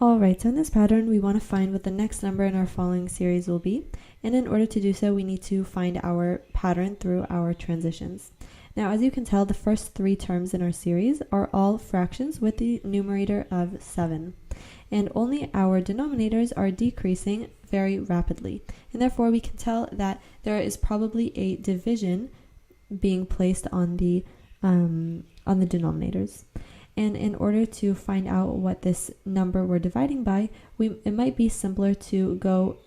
Alright, so in this pattern, we want to find what the next number in our following series will be. And in order to do so, we need to find our pattern through our transitions. Now, as you can tell, the first three terms in our series are all fractions with the numerator of 7. And only our denominators are decreasing very rapidly. And therefore, we can tell that there is probably a division being placed on the denominators. And in order to find out what this number we're dividing by, it might be simpler to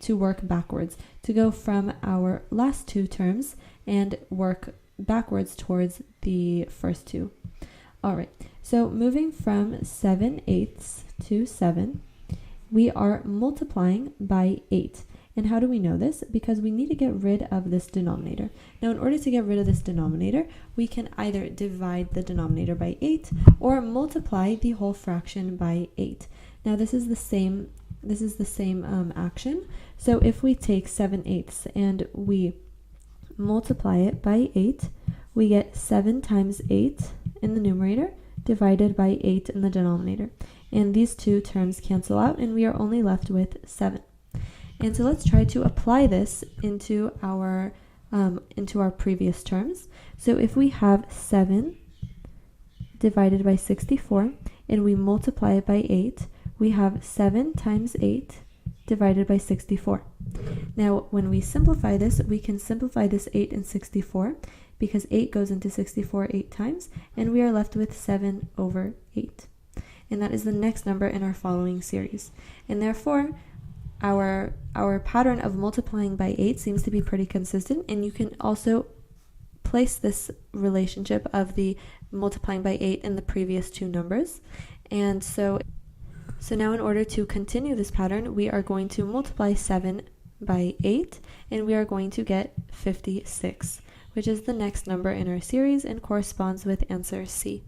work backwards, to go from our last two terms and work backwards towards the first two. All right, so moving from 7/8 to 7, we are multiplying by 8. And how do we know this? Because we need to get rid of this denominator. Now, in order to get rid of this denominator, we can either divide the denominator by 8 or multiply the whole fraction by 8. Now, this is the same action. So if we take 7/8 and we multiply it by 8, we get 7 times 8 in the numerator divided by 8 in the denominator. And these two terms cancel out, and we are only left with 7. And so let's try to apply this into our previous terms. So if we have 7 divided by 64 and we multiply it by 8, we have 7 times 8 divided by 64. Now, when we simplify this, we can simplify this 8 and 64 because 8 goes into 64 8 times, and we are left with 7/8. And that is the next number in our following series. And therefore, our pattern of multiplying by 8 seems to be pretty consistent, and you can also place this relationship of the multiplying by 8 in the previous two numbers. And so now in order to continue this pattern, we are going to multiply 7 by 8, and we are going to get 56, which is the next number in our series and corresponds with answer C.